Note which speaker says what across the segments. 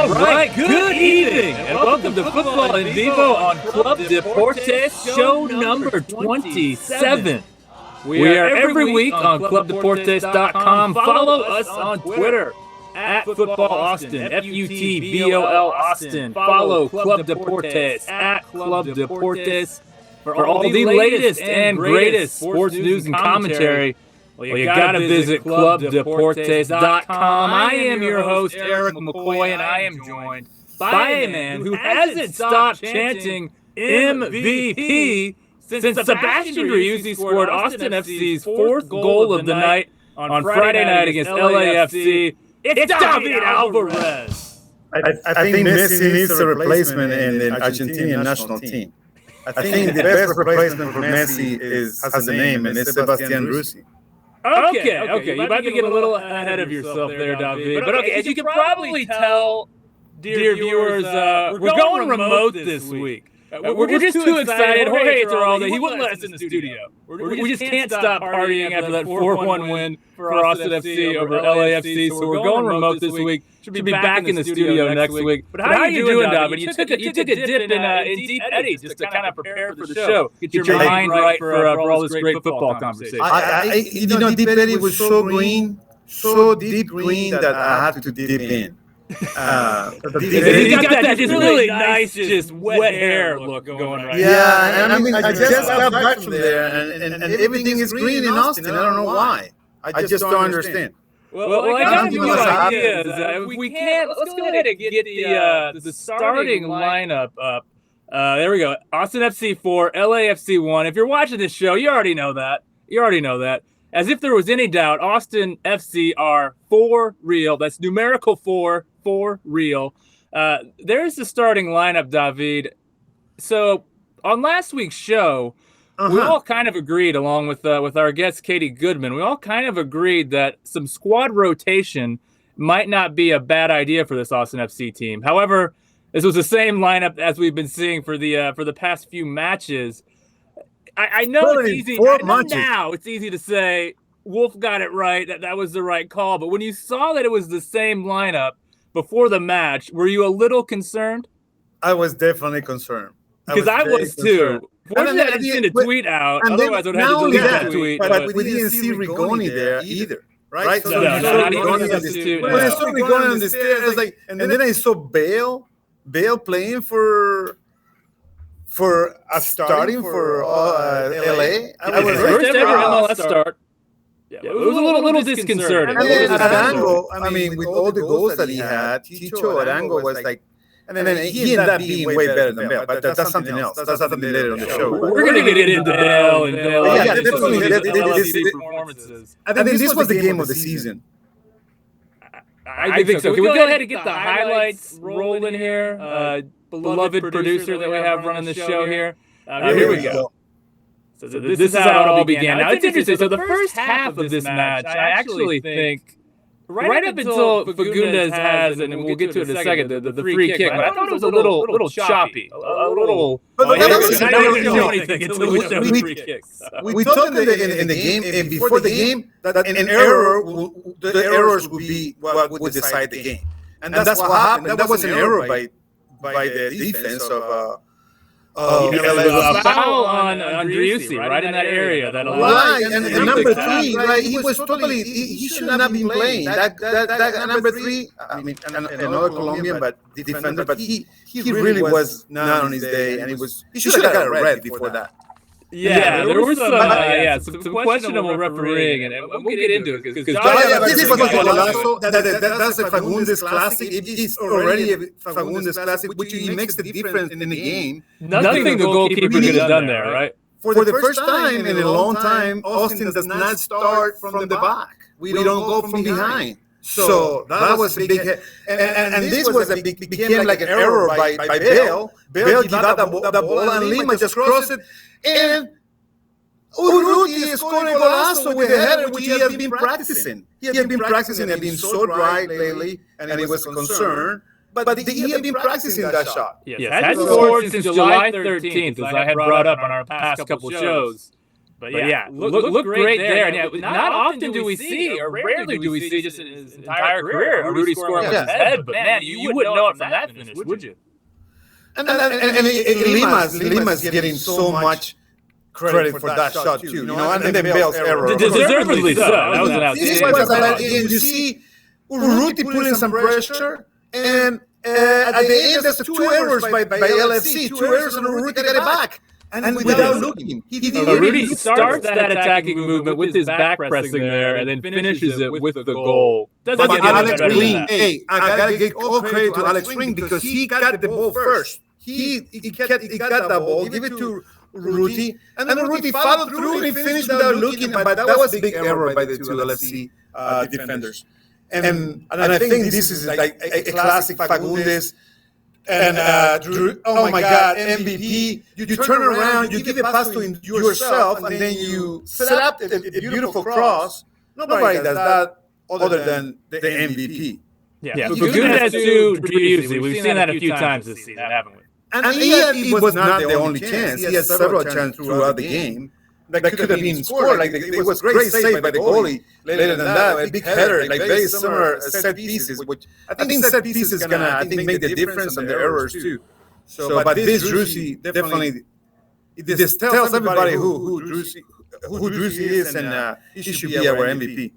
Speaker 1: All right, good evening, and welcome to Futbol En Vivo on Club Deportes, show number 27. We are every week on clubdeportes.com. Follow us on Twitter at Futbol Austin, FUTBOL Austin. Follow Club Deportes at Club Deportes for all the latest and greatest sports news and commentary. Well, you gotta visit clubdeportes.com. I am your host, Eric McCoy, and I am joined by a man who hasn't stopped chanting MVP since Sebastian Driussi scored Austin FC's fourth goal of the night on Friday night against LAFC. It's David Alvarez.
Speaker 2: I think Messi needs a replacement in the Argentinian national team. I think the best replacement for Messi has a name, and it's Sebastian Driussi.
Speaker 1: Okay. You might be getting a little ahead of yourself there, David. But okay, as you can probably tell, dear viewers, we're going remote this week. We're just too excited. Jorge Turalde, he wouldn't let us in the studio. We just can't stop partying after that 4-1 win for Austin FC over LAFC. So we're going remote this week. Should be back in the studio next week. But how are you doing, David? You took a dip in Deep Eddy just to kind of prepare for the show. Get your mind right for all this great football conversation.
Speaker 2: Deep Eddy was so green, so deep green that I had to dip in.
Speaker 1: You got that just really nice, just wet hair look going right now.
Speaker 2: Yeah, I mean, I just got back from there, and everything is green in Austin. I don't know why. I just don't understand.
Speaker 1: Well, I got a few ideas. If we can't, let's go ahead and get the starting lineup up. There we go. Austin FC 4, LAFC 1. If you're watching this show, you already know that. As if there was any doubt, Austin FC are for real. That's numerical 4 real. There's the starting lineup, David. So on last week's show, we all kind of agreed, along with our guest Katie Goodman, we all kind of agreed that some squad rotation might not be a bad idea for this Austin FC team. However, this was the same lineup as we've been seeing for the past few matches. I know it's easy. Now it's easy to say Wolf got it right, that was the right call. But when you saw that it was the same lineup before the match, were you a little concerned?
Speaker 2: I was definitely concerned.
Speaker 1: Because I was too. Fortunately, I didn't send a tweet out. Otherwise, I would have to delete that tweet.
Speaker 2: But we didn't see Rigoni there either, right?
Speaker 1: So when I saw
Speaker 2: Rigoni on the stairs, I was like, and then I saw Bale playing for starting for LA.
Speaker 1: I was first ever MLS start. Yeah, it was a little disconcerting.
Speaker 2: And then Arango, I mean, with all the goals that he had, Chicho Arango was like, and then he ended up being way better than Bale. But that's something else. That's something later on the show.
Speaker 1: We're going to get into Bale and Bale.
Speaker 2: Yeah, definitely.
Speaker 1: Performances.
Speaker 2: I think this was the game of the season.
Speaker 1: I think so. Can we go ahead and get the highlights rolling here? Beloved producer that we have running the show here. Here we go. So this is how it all began. Now, it's interesting. So the first half of this match, I actually think, right up until Fagundes has, and we'll get to it in a second, the free kick, but I thought it was a little choppy. A little...
Speaker 2: We talked in the game, before the game, that the errors would be what would decide the game. And that's what happened. That was an error by the defense of
Speaker 1: a foul on Driussi, right in that area.
Speaker 2: Right, and number 3, right? He was totally. He should not be playing. That number 3. I mean, another Colombian, but defender. But he really was not on his day, and he should have got a red before that.
Speaker 1: Yeah, there was some questionable refereeing, and we'll get into it because
Speaker 2: this was a golazo. That's a Fagundes classic. It's already a Fagundes classic, which makes the difference in the game.
Speaker 1: Nothing the goalkeeper could have done there, right?
Speaker 2: For the first time in a long time, Austin does not start from the back. We don't go from behind. So that was a big hit. And this became like an error by Bale. Bale gave out the ball, and Lima just crossed it. And Urruti scored a golazo with a header, which he has been practicing. He has been practicing and been so dry lately, and it was a concern. But he had been practicing that shot.
Speaker 1: Yes, had scored since July 13th, as I had brought up on our past couple shows. But yeah, look great there. And yeah, not often do we see, or rarely do we see, just in his entire career, a Rudy scoring with his head. But man, you wouldn't know it from that finish, would you?
Speaker 2: And Lima's getting so much credit for that shot too, and then Bale's error.
Speaker 1: Deservedly so. That was an outstanding.
Speaker 2: You see Urruti putting some pressure, and at the end there's 2 errors by LAFC, 2 errors, and Urruti got it back. And without looking,
Speaker 1: Rudy starts that attacking movement with his back pressing there, and then finishes it with the goal.
Speaker 2: But Alex Ring, I gotta give all credit to Alex Ring because he got the ball first. He got that ball, give it to Urruti, and then Urruti followed through and he finished without looking. But that was a big error by the 2 LFC defenders. And I think this is like a classic Fagundes. And oh my God, MVP! You turn around, you give a pass to yourself, and then you set up a beautiful cross. Nobody does that other than the MVP.
Speaker 1: Yeah, Fagundes to Driussi. We've seen that a few times this season, haven't we?
Speaker 2: And it was not the only chance. He had several chances throughout the game that could have been scored. Like it was great save by the goalie. Later than that, a big header, like very similar set pieces, which I think set pieces is gonna make the difference on the errors too. So, but this Driussi definitely this tells everybody who Driussi is, and he should be our MVP.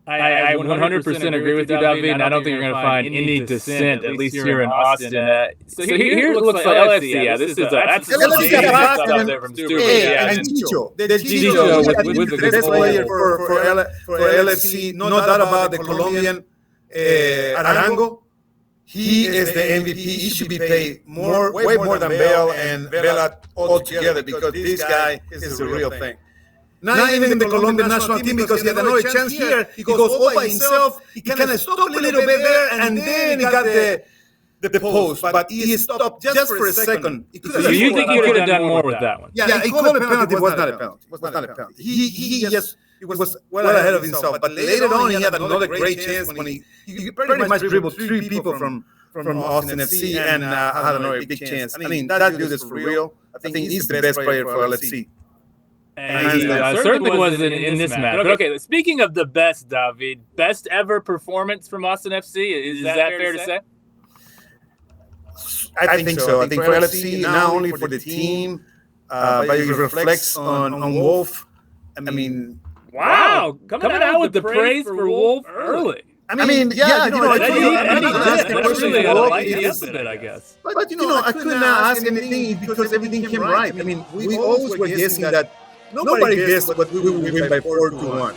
Speaker 1: I 100% agree with you, David, and I don't think you're going to find any dissent, at least here in Austin. So here it looks like LFC. Yeah, this is that's up there from Stuart.
Speaker 2: And Chicho. Chicho with the best player for LFC. No doubt about the Colombian Arango. He is the MVP. He should be paid way more than Bale and Vela altogether because this guy is the real thing. Not even in the Colombian national team because he had another chance here. He goes all by himself. He kind of stopped a little bit there, and then he got the post. But he stopped just for a second.
Speaker 1: So you think he could have done more with that one?
Speaker 2: Yeah, he called a penalty. It was not a penalty. He just was well ahead of himself. But later on, he had another great chance when he pretty much dribbled 3 people from Austin FC and had another big chance. I mean, that dude is for real. I think he's the best player for LFC.
Speaker 1: And he certainly wasn't in this match. But okay, speaking of the best, David, best ever performance from Austin FC, is that fair to say?
Speaker 2: I think so. I think for LFC, not only for the team, but it reflects on Wolf. I mean,
Speaker 1: wow, coming out with the praise for Wolf early.
Speaker 2: I mean, I
Speaker 1: guess.
Speaker 2: But I could not ask anything because everything came right. I mean, we always were guessing that. Nobody guessed what we would win by 4-1.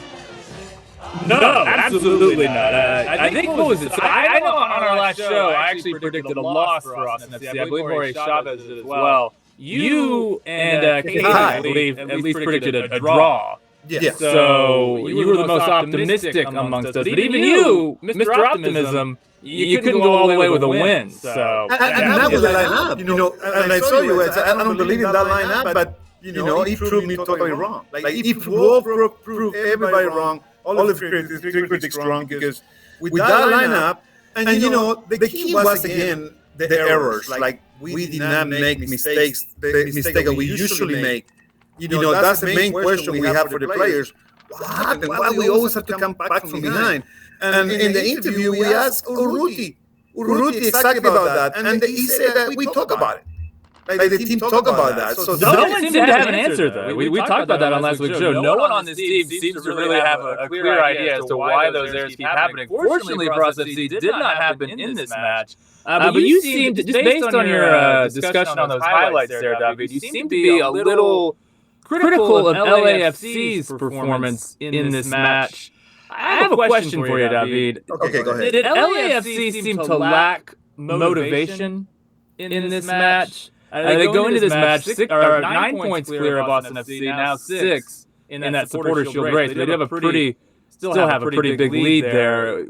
Speaker 1: No, absolutely not. I think what was it? So I know on our last show, I actually predicted a loss for Austin FC. I believe Jorge Chavez did as well. You and Casey, I believe, at least predicted a draw.
Speaker 2: Yeah.
Speaker 1: So you were the most optimistic amongst us. But even you, Mr. Optimism, you couldn't go all the way with a win. So
Speaker 2: and that was the lineup. And I saw you. I don't believe in that lineup, but. He proved me totally wrong. Like he proved everybody wrong, all of the critics wrong, because with that lineup, and the key was again the errors. Like we did not make mistakes, the mistake that we usually make. That's the main question we have for the players. What happened? Why we always have to come back from behind? And in the interview, we asked Urruti exactly about that, and he said that we talk about it. Like the team talk about that. So
Speaker 1: no one seemed to have an answer, though. We talked about that on last week's show. No one on this team seems to really have a clear idea as to why those errors keep happening. Fortunately for us, FC did not happen in this match. But you seemed, just based on your discussion on those highlights there, David, you seem to be a little critical of LAFC's performance in this match. I have a question for you, David.
Speaker 2: Okay, go ahead.
Speaker 1: Did LAFC seem to lack motivation in this match? They go into this match 9 points clear of Austin FC, now 6 in that Supporter Shield race. They have still have a pretty big lead there.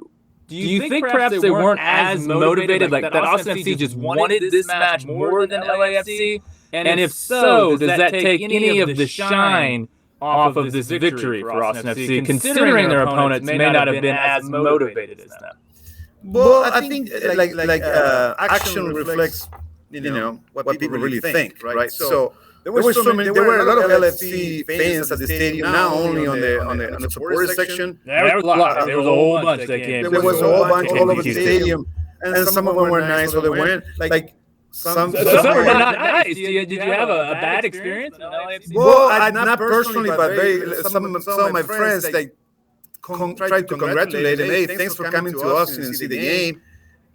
Speaker 1: Do you think perhaps they weren't as motivated, like that Austin FC just wanted this match more than LAFC? And if so, does that take any of the shine off of this victory for Austin FC, considering their opponents may not have been as motivated as them?
Speaker 2: Well, I think action reflects what people really think, right? So There were so many. There were a lot of LFC fans at the stadium, not only on the supporter section.
Speaker 1: There was a lot. There was a whole bunch that came.
Speaker 2: There was a whole bunch all over the stadium, and some of them were nice, so they weren't. Like some
Speaker 1: were not nice. Did you have a bad experience in LAFC?
Speaker 2: Well, not personally, but some of my friends tried to congratulate him. Hey, thanks for coming to Austin and see the game.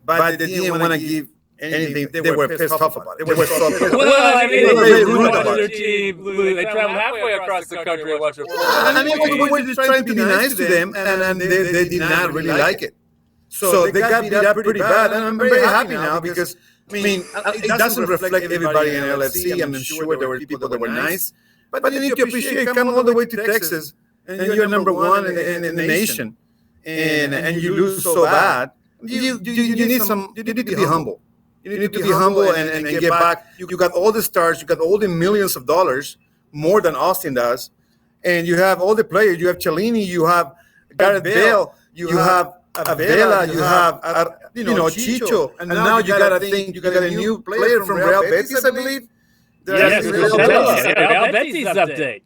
Speaker 2: But they didn't want to give anything. They were pissed off about it. They were so pissed.
Speaker 1: Well, I mean, they ruined their team. They traveled halfway across the country to watch it.
Speaker 2: I mean, we were just trying to be nice to them, and they did not really like it. So they got beat up pretty bad, and I'm very happy now because, I mean, it doesn't reflect everybody in LFC. I'm sure there were people that were nice, but you need to appreciate coming all the way to Texas, and you're number one in the nation, and you lose so bad. You need to be humble. You need to be humble and get back. You got all the stars. You got all the millions of dollars, more than Austin does, and you have all the players. You have Cellini. You have Gareth Bale. You have Avila, you have Chicho, and now you got a new player from Real Betis, I believe.
Speaker 1: Yes, Real Betis update.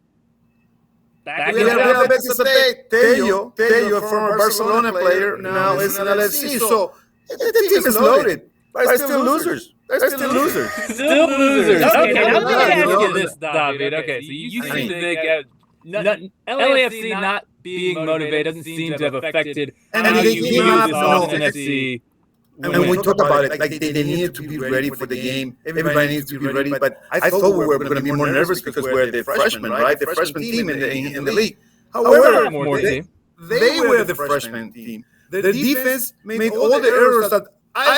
Speaker 2: We have Real Betis update. Tello, a former Barcelona player, now is in LFC. So the team is loaded, but it's still losers. They're still losers.
Speaker 1: Still losers. Okay, I'm going to ask you this, David. Okay, so you seem to think LAFC not being motivated doesn't seem to have affected how you use Austin FC.
Speaker 2: And we talk about it like they needed to be ready for the game. Everybody needs to be ready. But I thought we were going to be more nervous because we're the freshmen, right? The freshman team in the league. However, they were the freshman team. The defense made all the errors that I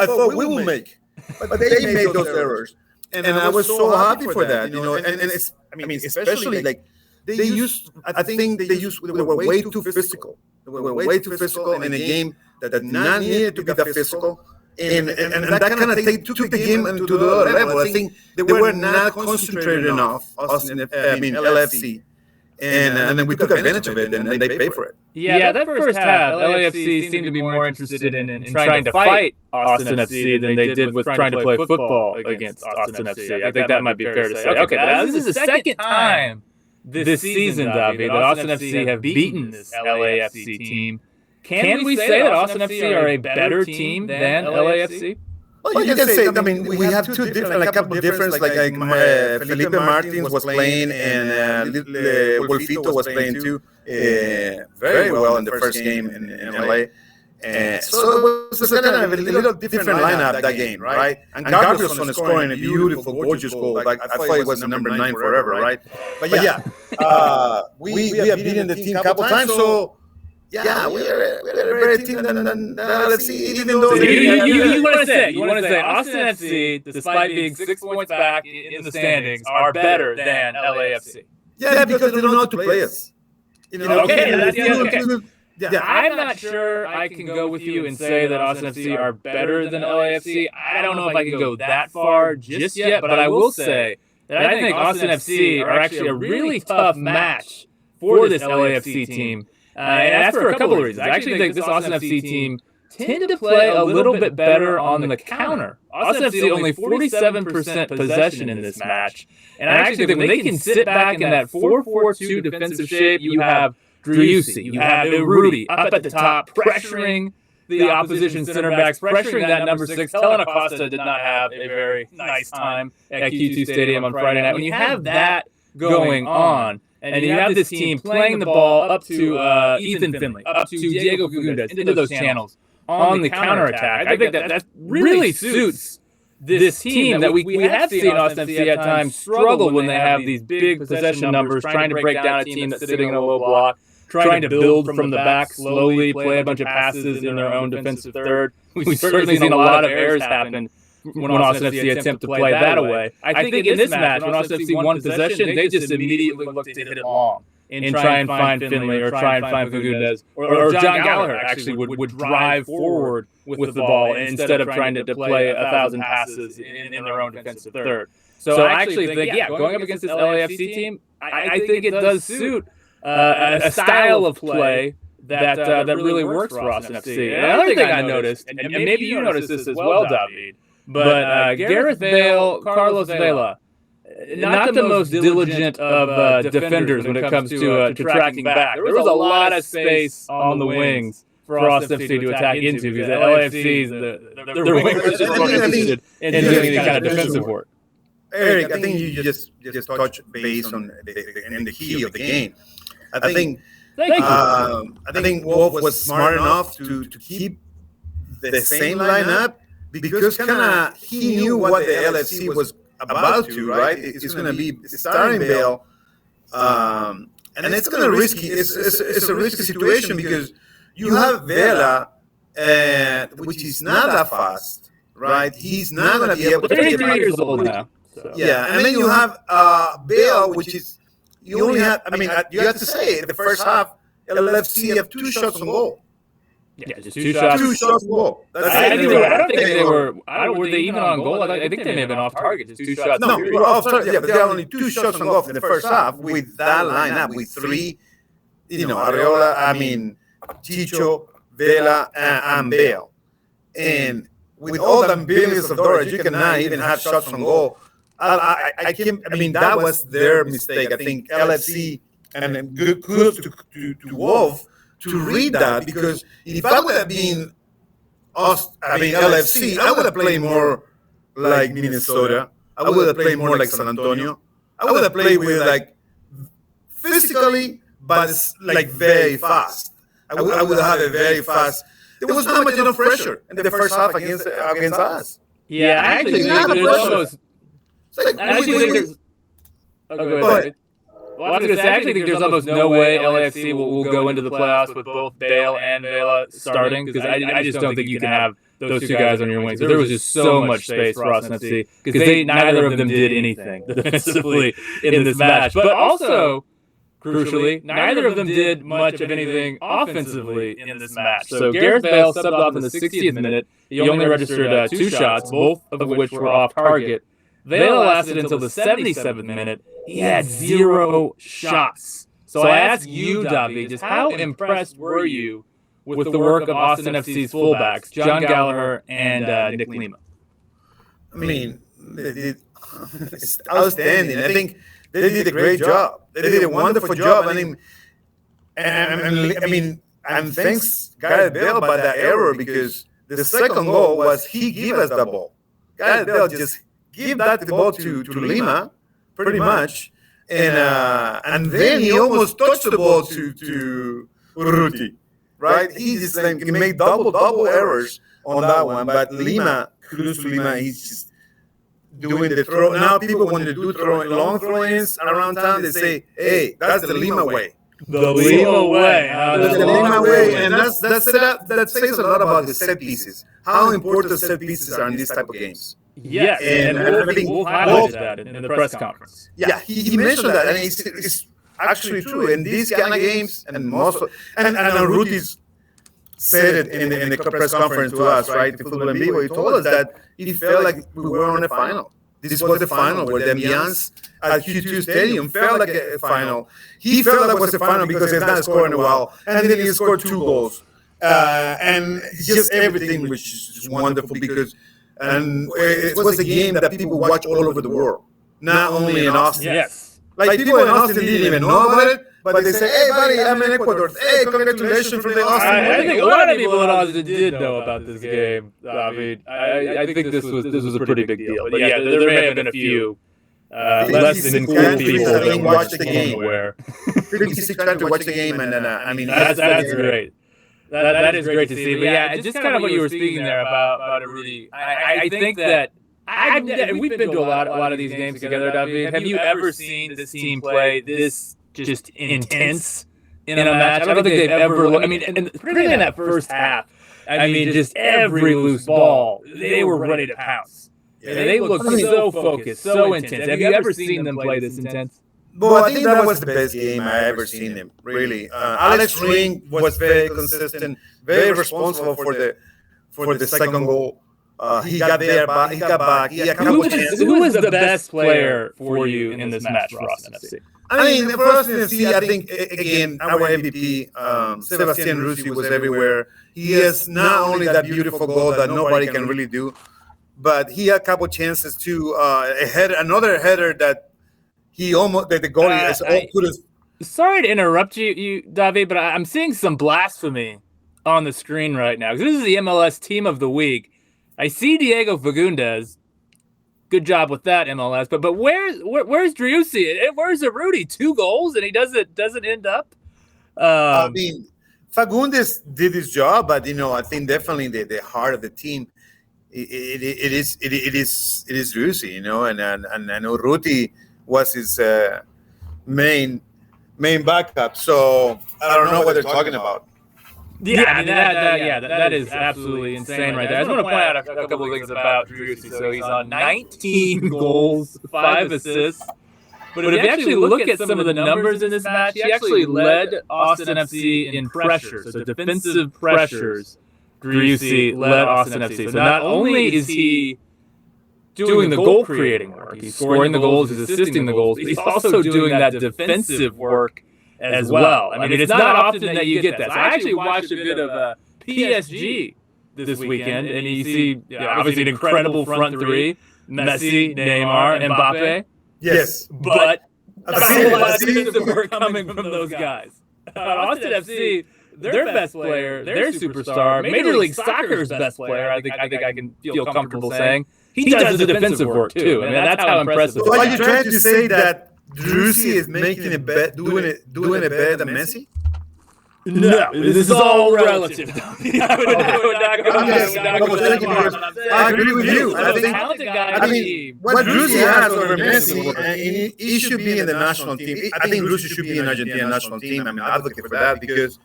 Speaker 2: thought we would make. But they made those errors. And I was so happy for that, and it's, I mean, especially like they were way too physical. They were way too physical in a game that did not need to be that physical. And that kind of took the game into the other level. I think they were not concentrated enough, LFC. And then we took advantage of it, and they paid for it.
Speaker 1: Yeah, that first half, LAFC seemed to be more interested in trying to fight Austin FC than they did with trying to play football against Austin FC. I think that might be fair to say. Okay, now this is the second time this season, David, that Austin FC have beaten this LAFC team. Can we say that Austin FC are a better team than LAFC?
Speaker 2: Well, you can say. I mean, we have two different, a couple of differents. Like Felipe Martins was playing, and Wolfito was playing too, very well in the first game in LA. So it was kind of a little different lineup that game, right? And Carlos on scoring a beautiful, gorgeous goal. Like I thought it was the number 9 forever, right? But yeah, we have beaten the team a couple times, so. Yeah, we're a better team than LFC, even though
Speaker 1: you want to say Austin FC, despite being 6 points back in the standings, are better than LAFC.
Speaker 2: Yeah, because they don't know how to play us.
Speaker 1: Okay. Yeah, I'm not sure I can go with you and say that Austin FC are better than LAFC. I don't know if I can go that far just yet, but I will say that I think Austin FC are actually a really tough match for this LAFC team. And that's for a couple of reasons. I actually think this Austin FC team tend to play a little bit better on the counter. Austin FC only 47% possession in this match. And I actually think when they can sit back in that 4-4-2 defensive shape, you have Driussi, you have Rudy up at the top, pressuring the opposition center backs, pressuring that number 6. Helen Acosta did not have a very nice time at Q2 Stadium on Friday night. When you have that going on, and you have this team playing the ball up to Ethan Finley, up to Diego Fagundes, into those channels on the counterattack. I think that really suits this team that we have seen Austin FC at times struggle when they have these big possession numbers, trying to break down a team that's sitting in a low block, trying to build from the back slowly, play a bunch of passes in their own defensive third. We've certainly seen a lot of errors happen when Austin FC attempt to play that away. I think in this match, when Austin FC won possession, they just immediately looked to hit it long and try and find Finley or try and find Fagundes. Or John Gallagher actually would drive forward with the ball instead of trying to play 1,000 passes in their own defensive third. So I actually think, going up against this LAFC team, I think it does suit a style of play that really works for Austin FC. And another thing I noticed, and maybe you noticed this as well, David, But Gareth Bale, Carlos Vela, not the most diligent of defenders when it comes to tracking back. There was a lot of space on the wings for Austin FC to attack into because the LAFC's their wingers just weren't interested in doing any kind of defensive work.
Speaker 2: Eric, I think you just touched base on the key of the game. I think Wolf was smart enough to keep the same lineup because he knew what the LFC was about to, right? It's going to be starting Bale, and it's going to risky. It's a risky situation because you have Vela, which is not that fast, right? He's not going to be able to.
Speaker 1: 33 years old now. So.
Speaker 2: Yeah, and then you have Bale, which is you only have. I mean, you have to say the first half, LFC have 2 shots on goal.
Speaker 1: Yeah, just 2 shots.
Speaker 2: 2 shots on goal.
Speaker 1: I don't think they were. Were they even on goal? I think they may have been off target. Just 2 shots.
Speaker 2: No, off target. Yeah, but there are only 2 shots on goal in the first half with that lineup with 3. Areola. I mean, Chicho, Vela, and Bale, and with all the billions of dollars, you cannot even have shots on goal. I mean, that was their mistake. I think LFC and good kudos to Wolf to read that because if I would have been LFC, I would have played more like Minnesota. I would have played more like San Antonio. I would have played with like physically, but like very fast. I would have a very fast. There was not much enough pressure in the first half against us.
Speaker 1: Yeah, I actually think there's almost. I actually think there's. Oh, go ahead. Well, I was going to say, I actually think there's almost no way LAFC will go into the playoffs with both Bale and Vela starting because I just don't think you can have those 2 guys on your wings. There was just so much space for Austin FC because neither of them did anything defensively in this match. But also, crucially, neither of them did much of anything offensively in this match. So Gareth Bale subbed off in the 60th minute. He only registered 2 shots, both of which were off target. Vela lasted until the 77th minute. He had 0 shots. So I ask you, David, just how impressed were you with the work of Austin FC's fullbacks, John Gallagher and Nick Lima?
Speaker 2: I mean, it's outstanding. I think they did a great job. They did a wonderful job. And thanks Gareth Bale by that error because the second goal was he gave us the ball. Gareth Bale just give the ball to Lima, pretty much, and then he almost touched the ball to Urruti, right? He just he made double errors on that one, but kudos to Lima, he's just doing the throw. Now people want to do long throw-ins around town. They say, hey, that's the Lima way.
Speaker 1: The Lima way.
Speaker 2: The Lima way, and that says a lot about the set pieces. How important set pieces are in these type of games.
Speaker 1: Yes, and I think Wolf highlighted that in the press conference.
Speaker 2: Yeah, he mentioned that, and it's actually true. In these kind of games, and Rutis said it in the press conference to us, right? The Futbol En Vivo, he told us that he felt like we were on a final. This was the final where the ambiance at Q2 Stadium felt like a final. He felt like it was a final because he had not scored in a while, and then he scored 2 goals, and just everything was just wonderful because. And it was a game that people watch all over the world, not only in Austin.
Speaker 1: Yes.
Speaker 2: Like people in Austin didn't even know about it, but they say, hey, buddy, I'm in Ecuador. Hey, congratulations for the Austin.
Speaker 1: I think a lot of people in Austin did know about this game. I mean, I think this was a pretty big deal. But yeah, there may have been a few less than cool people that didn't watch the game.
Speaker 2: 56 tried to watch the game, and I mean,
Speaker 1: that's great. That is great to see. But yeah, just kind of what you were speaking there about it really. I think that we've been to a lot of these games together, David. Have you ever seen this team play this just intense in a match? I don't think they've ever. I mean, and particularly in that first half. I mean, just every loose ball, they were ready to pounce. Yeah. They looked so focused, so intense. Have you ever seen them play this intense?
Speaker 2: Well, I think that was the best game I ever seen him. Really, Alex Ring was very consistent, very responsible for the second goal. He got there, he got back. He had a couple chances.
Speaker 1: Who was the best player for you in this match for Austin FC?
Speaker 2: I mean, for Austin FC, I think again our MVP, Sebastian Rossi, was everywhere. He has not only that beautiful goal that nobody can really do, but he had a couple chances to another header that he almost the goalie could have.
Speaker 1: Sorry to interrupt you, David, but I'm seeing some blasphemy on the screen right now. This is the MLS Team of the Week. I see Diego Fagundes. Good job with that, MLS. But where's Driussi? Where's Urruti? 2 goals and he doesn't end up.
Speaker 2: I mean, Fagundes did his job, but I think definitely the heart of the team it is Driussi, and Urruti was his main backup. So I don't know what they're talking about.
Speaker 1: Yeah, that is absolutely insane right there. I just want to point out a couple of things about Driussi. So he's on 19 goals, 5 assists. But if you actually look at some of the numbers in this match, he actually led Austin FC in pressures. So defensive pressures, Driussi led Austin FC. So not only is he doing the goal-creating work, he's scoring the goals, he's assisting the goals, but he's also doing that defensive work as well. I mean, it's not often that you get that. So I actually watched a bit of PSG this weekend, and you see obviously an incredible front three: Messi, Neymar, Mbappe.
Speaker 2: Yes,
Speaker 1: but a lot of defensive work coming from those guys. Austin FC, their best player, their superstar, Major League Soccer's best player. I think I can feel comfortable saying he does the defensive work too. I mean, that's how impressive.
Speaker 2: So are you trying to say that Driussi is making a bet, doing it better than Messi?
Speaker 1: No, this is all relative. I
Speaker 2: agree with you. I mean, what Driussi has over Messi, he should be in the national team. I think Driussi should be in the Argentina national team. I'm an advocate for that because,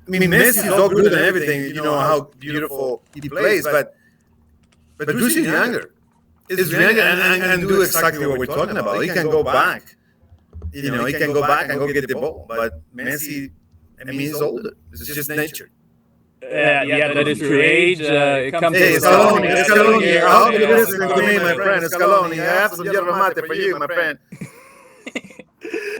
Speaker 2: Messi is all good and everything. You know how beautiful he plays, but Driussi is younger. Is younger and do exactly what we're talking about. He can go back. He can go back and go get the ball. But Messi, he's older. It's just nature.
Speaker 1: Yeah, that is true. Age comes.
Speaker 2: Hey, Scaloni. I hope you're listening to me, my friend. Scaloni, I have some yerba mate for you, my friend.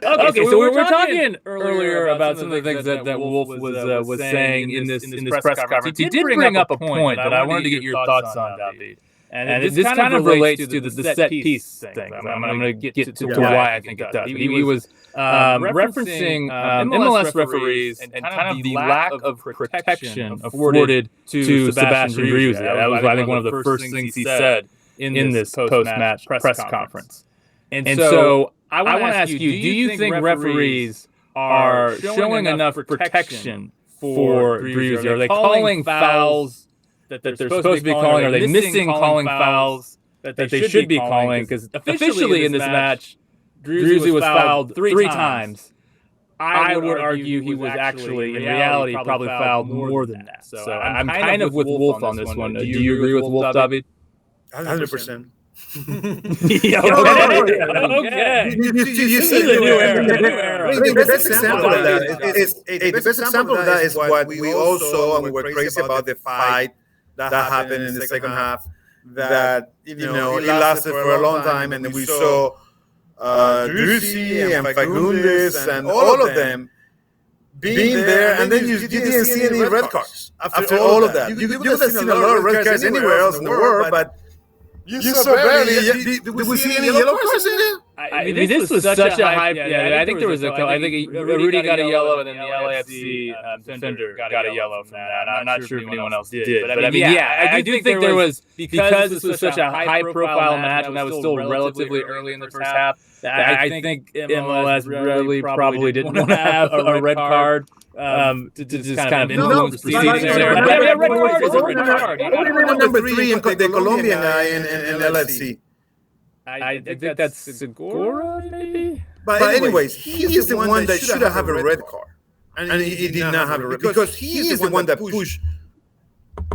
Speaker 1: Okay, so we were talking earlier about some of the things that Wolf was saying in this press conference. He did bring up a point, but I wanted to get your thoughts on, David. And this kind of relates to the set piece thing. I'm going to get to why I think it does. He was referencing MLS referees and kind of the lack of protection afforded to Sebastian Driussi. That was, I think, one of the first things he said in this post-match press conference. And so I want to ask you, do you think referees are showing enough protection for Driussi? Are they calling fouls that they're supposed to be calling? Are they missing calling fouls that they should be calling? Because officially in this match, Driussi was fouled 3 times. I would argue he was actually, in reality, probably fouled more than that. So I'm kind of with Wolf on this one. Do you agree with Wolf, David?
Speaker 2: 100%.
Speaker 1: Okay.
Speaker 2: You see the new era. The best example of that is what we all saw, and we were crazy about the fight that happened in the second half. That it lasted for a long time, and then we saw Driussi and Fagundes and all of them being there, and then you didn't see any red cards after all of that. You would have seen a lot of red cards anywhere else in the world, but you saw barely. Did we see any yellow cards in there?
Speaker 1: I mean, this was such a hype. Yeah, I think there was I think Rudy got a yellow, and then the LAFC defender got a yellow from that. I'm not sure if anyone else did. But I mean, I do think there was, because this was such a high-profile match, and that was still relatively early in the first half, I think MLS really probably didn't want to have a red card to just kind of influence the proceedings there. Red card is a red card.
Speaker 2: Number 3, the Colombian guy in LAFC.
Speaker 1: I think that's Segura, maybe?
Speaker 2: But anyways, he is the one that should have a red card. And he did not have a red card. Because he is the one that pushed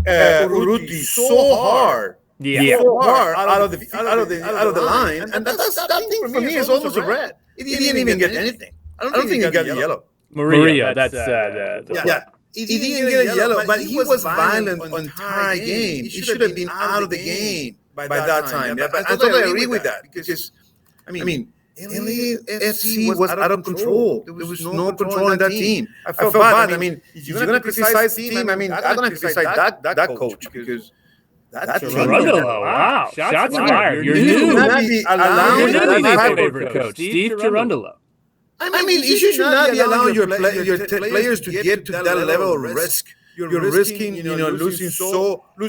Speaker 2: Urruti so hard. So hard out of the line. And that thing for me is almost a red. He didn't even get anything. I don't think he got the yellow.
Speaker 1: Maria, that's
Speaker 2: he didn't get a yellow, but he was violent the entire game. He should have been out of the game by that time. Yeah, but I totally agree with that because, LAFC was out of control. There was no control in that team. I felt bad. If you're going to criticize the team, I'm going to criticize that coach because That's
Speaker 1: Cherundolo. Wow. Shots fired. Your
Speaker 2: You
Speaker 1: new
Speaker 2: should not be allowing that type of
Speaker 1: favorite coach, Steve Cherundolo.
Speaker 2: I mean, you should not be allowing your players to get to that level of risk. You're risking, losing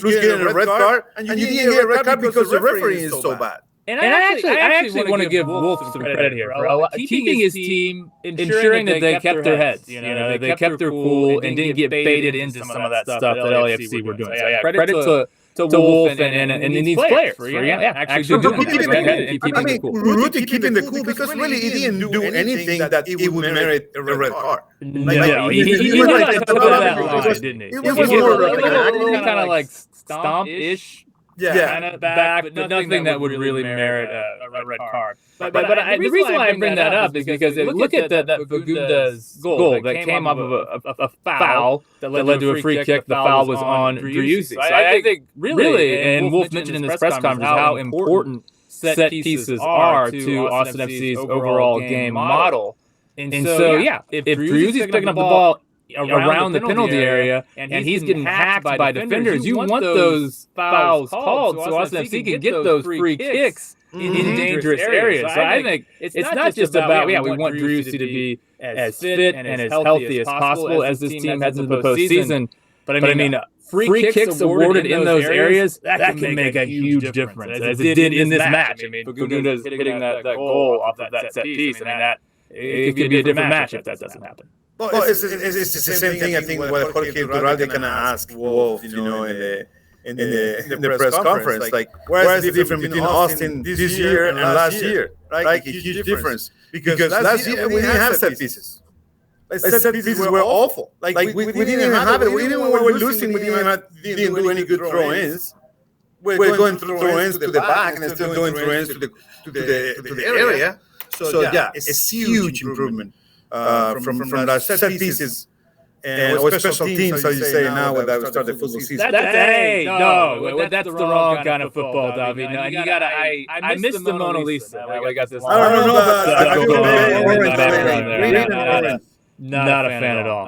Speaker 2: getting a red card, and you didn't get a red card because the referee is so bad.
Speaker 1: And I actually want to give Wolf some credit here for keeping his team, ensuring that they kept their heads. They kept their cool and didn't get baited into some of that stuff that LAFC were doing. So yeah, credit to Wolf and these players for actually doing that and keeping the cool.
Speaker 2: Ruti keeping the cool because really he didn't do anything that it would merit a red card.
Speaker 1: No, he was like that line, didn't he?
Speaker 2: It was more
Speaker 1: kind of like stomp-ish.
Speaker 2: Yeah,
Speaker 1: kind of back, but nothing that would really merit a red card. But the reason why I bring that up is because look at that Fagundes goal that came off of a foul that led to a free kick. The foul was on Driussi. So I think really, and Wolf mentioned in this press conference how important set pieces are to Austin FC's overall game model. And so, yeah, if Driussi's picking up the ball around the penalty area and he's getting hacked by defenders, you want those fouls called so Austin FC can get those free kicks in dangerous areas. So I think it's not just about, we want Driussi to be as fit and as healthy as possible as this team heads into the postseason. But I mean, free kicks awarded in those areas, that can make a huge difference, as it did in this match. I mean, Fagundes hitting that goal off of that set piece, I mean, it could be a different match if that doesn't happen.
Speaker 2: Well, it's the same thing. I think what Jorge Duralde kind of asked Wolf, in the press conference, like, where's the difference between Austin this year and last year? Right, like a huge difference because last year we didn't have set pieces. Set pieces were awful. Like we didn't even have it. Even when we were losing, we didn't do any good throw-ins. We're going throw-ins to the back and still doing throw-ins to the area. So yeah, it's a huge improvement. From the set pieces or special teams, as you say now, when that start the football season.
Speaker 1: That's the wrong kind of football, David. No, you gotta. I missed the Mona Lisa. I got this.
Speaker 2: I don't know.
Speaker 1: Not a fan at all.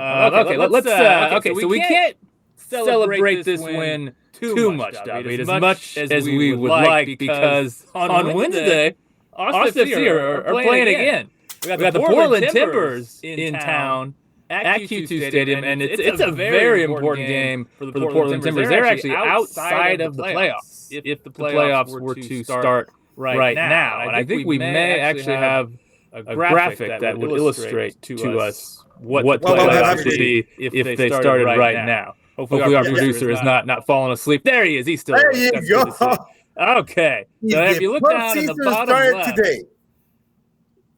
Speaker 1: Okay, so we can't celebrate this win too much, David, as much as we would like, because on Wednesday, Austin FC are playing again. We got the Portland Timbers in town at Q2 Stadium, and it's a very important game for the Portland Timbers. They're actually outside of the playoffs if the playoffs were to start right now. And I think we may actually have a graphic that would illustrate to us what the playoffs would be if they started right now. Hopefully our producer is not falling asleep. There he is. He's still
Speaker 2: there. You go.
Speaker 1: Okay. So if you look down in the bottom left today.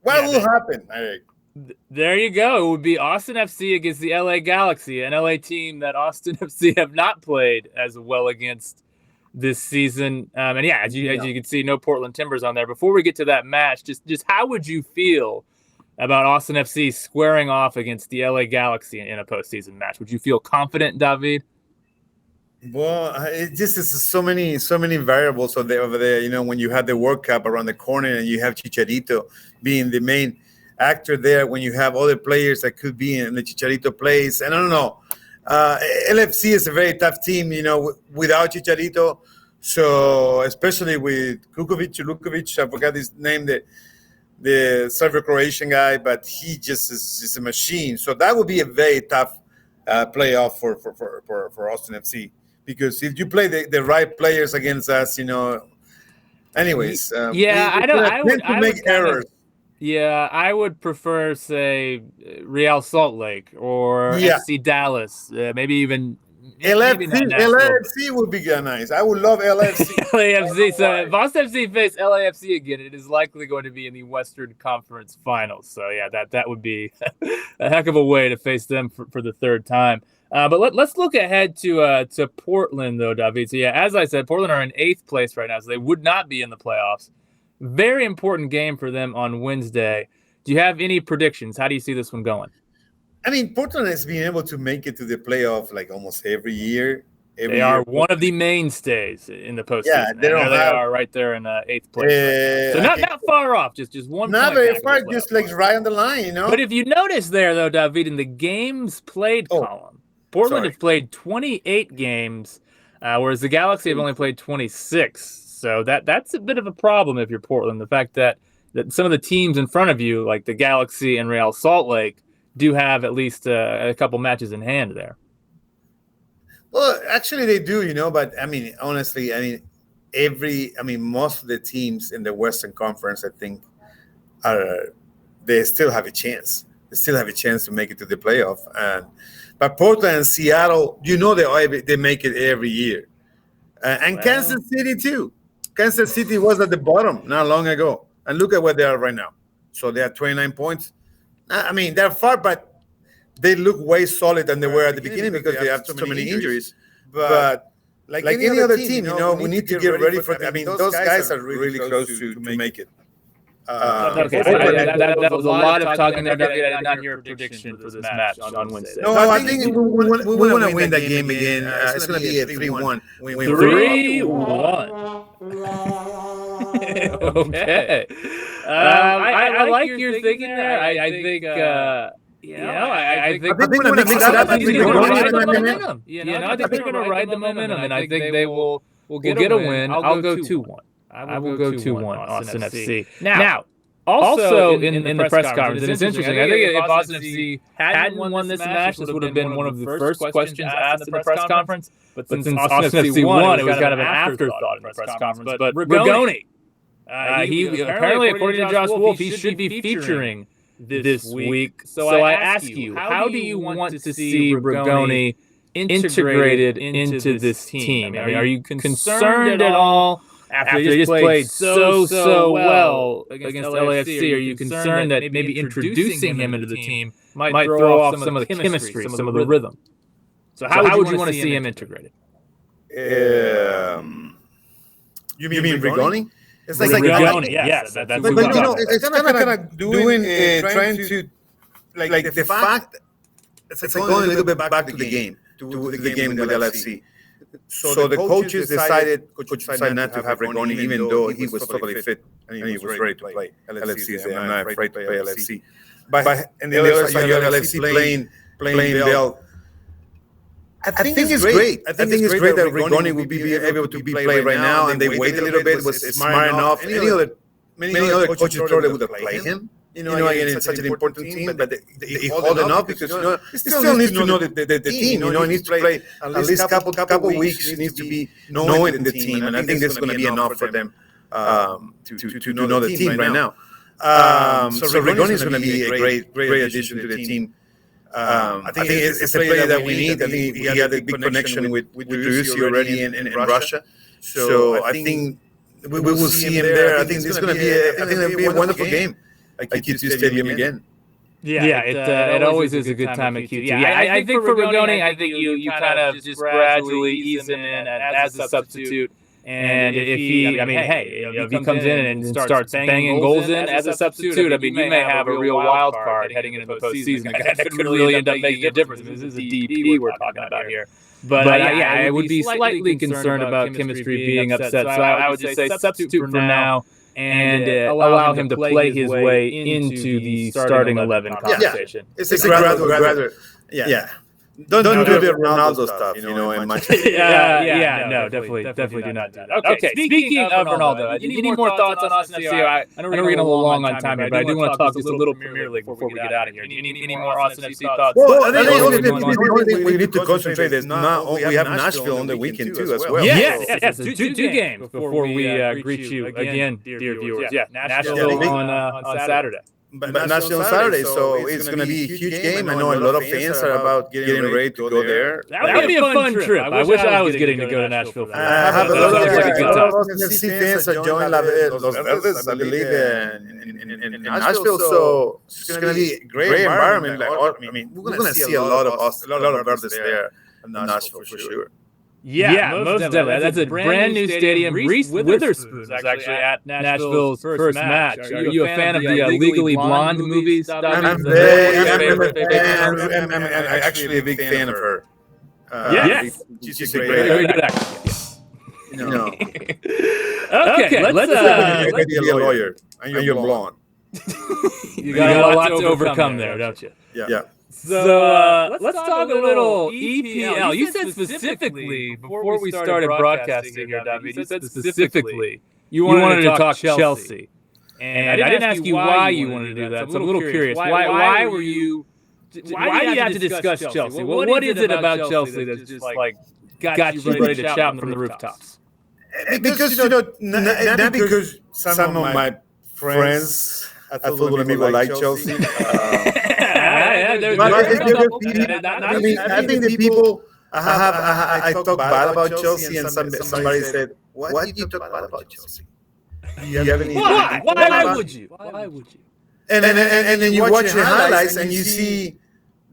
Speaker 2: What will happen, Eric?
Speaker 1: There you go. It would be Austin FC against the LA Galaxy, an LA team that Austin FC have not played as well against this season. And yeah, as you can see, no Portland Timbers on there. Before we get to that match, just how would you feel about Austin FC squaring off against the LA Galaxy in a postseason match? Would you feel confident, David?
Speaker 2: Well, it just is so many variables over there. When you have the World Cup around the corner and you have Chicharito being the main actor there, when you have other players that could be in the Chicharito place, and I don't know. LFC is a very tough team, without Chicharito. So especially with Lukovic, I forgot his name, the Serbo-Croatian guy, but he just is a machine. So that would be a very tough playoff for Austin FC. Because if you play the right players against us, anyways.
Speaker 1: I would
Speaker 2: make errors.
Speaker 1: I would prefer, say, Real Salt Lake or FC Dallas, maybe even
Speaker 2: LAFC would be nice. I would love LAFC.
Speaker 1: LAFC. So if Austin FC face LAFC again, it is likely going to be in the Western Conference Finals. So yeah, that would be a heck of a way to face them for the third time. But let's look ahead to Portland, though, David. So, yeah, as I said, Portland are in 8th place right now, so they would not be in the playoffs. Very important game for them on Wednesday. Do you have any predictions? How do you see this one going?
Speaker 2: I mean, Portland has been able to make it to the playoff like almost every year.
Speaker 1: They are one of the mainstays in the postseason. Yeah, they are right there in 8th place. So not far off, just one.
Speaker 2: Not very far, just like right on the line,
Speaker 1: But if you notice there, though, David, in the games played column, Portland has played 28 games. whereas the Galaxy have only played 26. So that's a bit of a problem if you're Portland. The fact that some of the teams in front of you, like the Galaxy and Real Salt Lake, do have at least a couple matches in hand there.
Speaker 2: Well, actually they do, but I mean, honestly, most of the teams in the Western Conference, I think, they still have a chance. They still have a chance to make it to the playoff. But Portland and Seattle, they make it every year. And Kansas City too. Kansas City was at the bottom not long ago. And look at where they are right now. So they are 29 points. I mean, they're far, but they look way solid than they were at the beginning because they have so many injuries. But like any other team, we need to get ready for. I mean, those guys are really close to make it.
Speaker 1: Okay, that was a lot of talking there. Not your prediction for this match on Wednesday.
Speaker 2: No, I think we want to win that game again. It's going to be a 3-1.
Speaker 1: 3-1. Okay. I like your thinking there. I think. I think we're going to mix it up. I think they're going to ride the momentum. I think they're going to ride the momentum, and I think they will get a win. I'll go 2-1. I will go 2-1 Austin FC. Now, also in the press conference, and it's interesting. I think if Austin FC hadn't won this match, this would have been one of the first questions asked in the press conference. But since Austin FC won, it was kind of an afterthought in the press conference. But Rigoni, he apparently, according to Josh Wolf, he should be featuring this week. So I ask you, how do you want to see Rigoni integrated into this team? I mean, are you concerned at all? After he just played so well against LAFC, are you concerned that maybe introducing him into the team might throw off some of the chemistry, some of the rhythm? So how would you want to see him integrated?
Speaker 2: You mean Rigoni?
Speaker 1: It's like Rigoni, yes. That's
Speaker 2: but it's kind of doing trying to like the fact. It's like going a little bit back to the game, to the game with LAFC. So the coaches decided not to have Rigoni, even though he was totally fit and he was ready to play LFC. I'm not afraid to play LFC. But and the other side, you have LFC playing Bell. I think it's great. I think it's great that Rigoni will be able to be played right now, and they wait a little bit. Was smart enough. Many other coaches probably would have played him. Again, it's such an important team, but they hold enough because he still needs to know the team. He needs to play at least a couple weeks. He needs to be knowing the team, and I think that's going to be enough for them to know the team right now. So Rigoni is going to be a great addition to the team. I think it's a player that we need. I think he had a big connection with Russia already in Russia. So I think we will see him there. I think it's going to be a wonderful game. Like Q2 Stadium again.
Speaker 1: Yeah, it always is a good time at Q2. Yeah, I think for Rigoni, I think you kind of just gradually ease him in as a substitute. And if he comes in and starts banging goals in as a substitute, I mean, you may have a real wild card heading into the postseason. A guy that could really end up making a difference. This is a DP we're talking about here. But I would be slightly concerned about chemistry being upset. So I would just say substitute for now. And allow him to play his way into the starting 11 conversation.
Speaker 2: It's a gradual. Yeah. Don't do the Ronaldo stuff, in much.
Speaker 1: Definitely do not do that. Okay, speaking of Ronaldo, any more thoughts on Austin FC? I know we're getting a little long on time here, but I do want to talk just a little Premier League before we get out of here. Any more Austin FC thoughts?
Speaker 2: Well, I think the only thing we need to concentrate is now we have Nashville on the weekend too as well.
Speaker 1: Yes, two games before we greet you again, dear viewers. Yeah, Nashville on Saturday.
Speaker 2: But Nashville on Saturday, so it's going to be a huge game. I know a lot of fans are about getting ready to go there.
Speaker 1: That would be a fun trip. I wish I was getting to go to Nashville.
Speaker 2: I have a lot of fans that join Los Verdes, I believe, in Nashville. So it's going to be a great environment. I mean, we're going to see a lot of Verdes there in Nashville for sure.
Speaker 1: Yeah, most definitely. That's a brand new stadium. Reese Witherspoon is actually at Nashville's first match. Are you a fan of the Legally Blonde movies?
Speaker 2: I'm actually a big fan of her.
Speaker 1: Yes,
Speaker 2: she's
Speaker 1: a very good actress. Okay, let's
Speaker 2: be a lawyer, and you're blonde.
Speaker 1: You got a lot to overcome there, don't you?
Speaker 2: Yeah.
Speaker 1: So let's talk a little EPL. You said specifically before we started broadcasting here, David. You said specifically you wanted to talk Chelsea, and I didn't ask you why you wanted to do that. So I'm a little curious. Why were you? Why do you have to discuss Chelsea? What is it about Chelsea that's just like got you ready to shout from the rooftops?
Speaker 2: Because not because some of my friends at Futbol En Vivo like Chelsea. I think the people I talk bad about Chelsea, and somebody said, "Why did you talk bad about Chelsea?
Speaker 1: Why would you? Why would you?"
Speaker 2: And then you watch the highlights and you see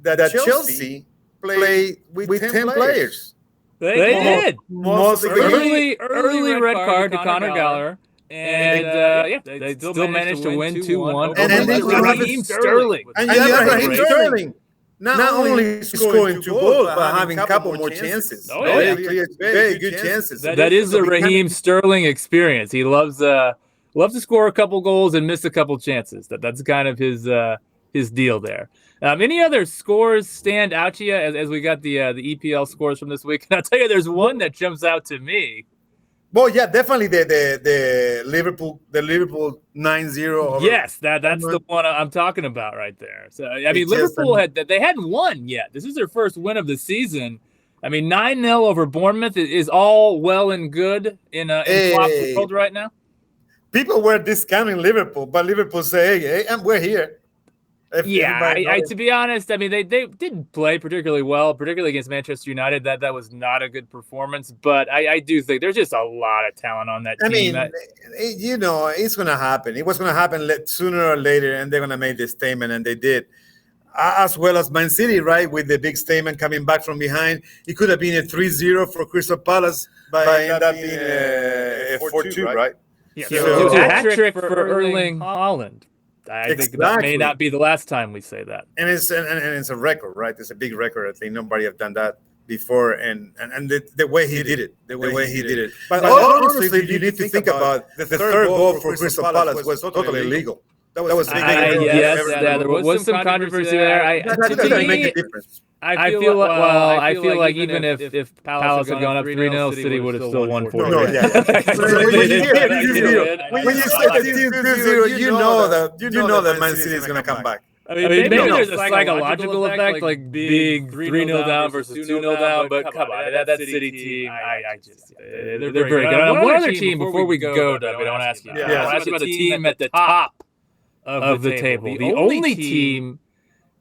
Speaker 2: that Chelsea played with 10 players.
Speaker 1: They did.
Speaker 2: Most
Speaker 1: early red card to Conor Gallagher. And they still managed to win 2-1.
Speaker 2: And then
Speaker 1: Raheem Sterling.
Speaker 2: And you have Raheem Sterling not only scoring 2 goals, but having a couple more chances.
Speaker 1: Oh, yeah.
Speaker 2: Very good chances.
Speaker 1: That is the Raheem Sterling experience. He loves to score a couple goals and miss a couple chances. That's kind of his deal there. Any other scores stand out to you as we got the EPL scores from this week? And I'll tell you, there's one that jumps out to me.
Speaker 2: Well, yeah, definitely the Liverpool 9-0.
Speaker 1: Yes, that's the one I'm talking about right there. So I mean, Liverpool they hadn't won yet. This is their first win of the season. I mean, 9-0 over Bournemouth is all well and good in Klopp's world right now.
Speaker 2: People were discounting Liverpool, but Liverpool say, "Hey, we're here."
Speaker 1: To be honest, I mean, they didn't play particularly well, particularly against Manchester United. That was not a good performance, but I do think there's just a lot of talent on that team.
Speaker 2: I mean, it's going to happen. It was going to happen sooner or later, and they're going to make this statement, and they did. As well as Man City, right, with the big statement coming back from behind. It could have been a 3-0 for Crystal Palace, but ended up being a 4-2, right?
Speaker 1: Yeah. So it was a hat trick for Erling Haaland. I think that may not be the last time we say that.
Speaker 2: And it's a record, right? It's a big record. I think nobody have done that before, and the way he did it, But honestly, you need to think about the third goal for Crystal Palace was totally illegal. That was big.
Speaker 1: There was some controversy there.
Speaker 2: That doesn't make a difference.
Speaker 1: I feel like even if Palace had gone up 3-0, City would have still won 4-0.
Speaker 2: When you say the team 2-0, you know that Man City is going to come back.
Speaker 1: I mean, maybe there's a psychological effect, like being 3-0 down versus 2-0 down, but come on, that City team, they're very good. One other team before we go, Doug, I don't ask you. I want to ask you about the team at the top of the table. The only team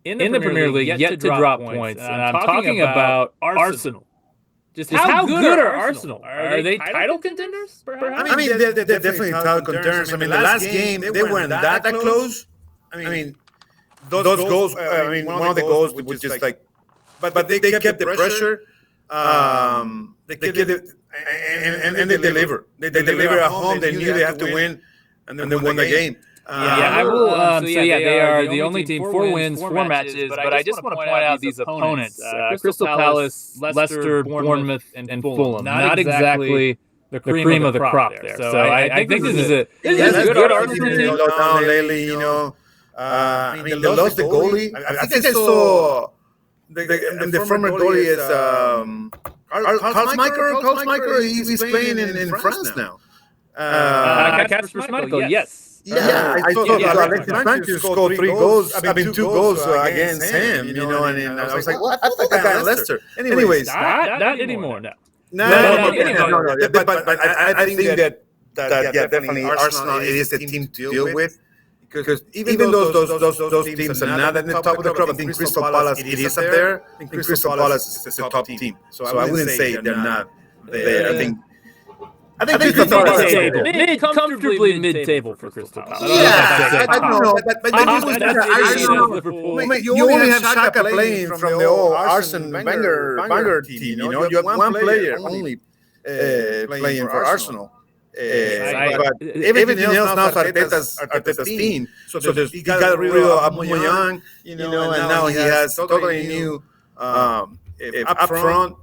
Speaker 1: in the Premier League yet to drop points, and I'm talking about Arsenal. Just how good are Arsenal? Are they title contenders?
Speaker 2: I mean, they're definitely title contenders. I mean, the last game, they weren't that close. I mean, those goals, one of the goals was just like, but they kept the pressure. They kept it, and they deliver. They deliver at home. They knew they had to win, and then they won the game.
Speaker 1: I will. They are the only team, 4 wins, 4 matches. But I just want to point out these opponents: Crystal Palace, Leicester, Bournemouth, and Fulham. Not exactly the cream of the crop there. So I think this is a good Arsenal team.
Speaker 2: Down lately, they lost the goalie. I think I saw the former goalie is Carl Schmeichel. He's playing in France now.
Speaker 1: Kasper Schmeichel, yes.
Speaker 2: Yeah, I thought Alexis Sanchez scored 3 goals. 2 goals against him, and I was like, what? I thought that guy Leicester. Anyways,
Speaker 1: not anymore. No.
Speaker 2: But I think that definitely Arsenal is the team to deal with. Because even though those teams are not at the top of the crop, I think Crystal Palace it is up there. I think Crystal Palace is the top team. So I wouldn't say they're not there. I think
Speaker 1: it's comfortably mid-table for Crystal Palace.
Speaker 2: I don't know, but you only have Xhaka playing from the old Arsene Wenger team. You have one player only playing for Arsenal. But everything else now is Arteta's team. So he got rid of Aubameyang, and now he has totally new up front.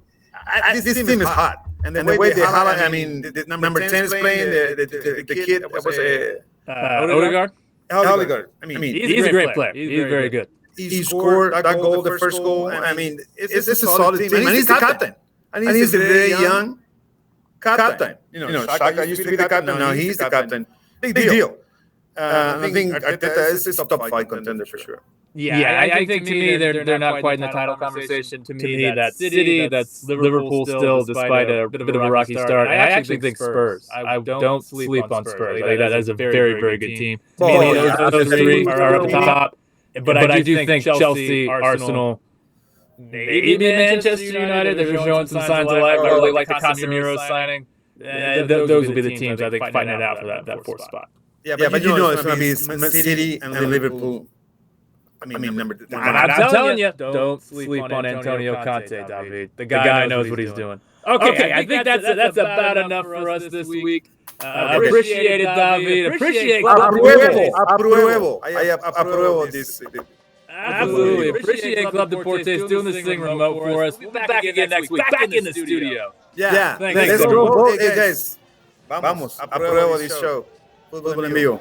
Speaker 2: This team is hot. And the way they highlight, the number 10 is playing, the kid, what was it?
Speaker 1: Odegaard?
Speaker 2: Odegaard.
Speaker 1: He's a great player. He's very good.
Speaker 2: he scored that goal, the first goal. I mean, it's a solid team. And he's the captain. And he's a very young captain. Shaka used to be the captain. Now he's the captain. Big deal. I think Arteta is a top 5 contender for sure.
Speaker 1: Yeah, I think to me they're not quite in the title conversation. To me, that's City, that's Liverpool still, despite a bit of a rocky start. I actually think Spurs. I don't sleep on Spurs. I think that is a very, very good team. To me, those three are up top. But I do think Chelsea, Arsenal, maybe Manchester United. They're showing some signs of life. I really like the Casemiro signing. Those will be the teams I think fighting it out for that fourth spot.
Speaker 2: Yeah, but you know it's going to be Man City and Liverpool. I mean, number 2.
Speaker 1: I'm telling you, don't sleep on Antonio Conte, David. The guy knows what he's doing. Okay, I think that's about enough for us this week. Appreciate it, David. Appreciate
Speaker 2: Apruebo. I apruebo this.
Speaker 1: Absolutely. Appreciate Club Deportes doing this thing remote for us. We'll be back again next week, back in the studio.
Speaker 2: Yeah, let's go. Hey, guys, vamos. Apruebo this show. Futbol En Vivo.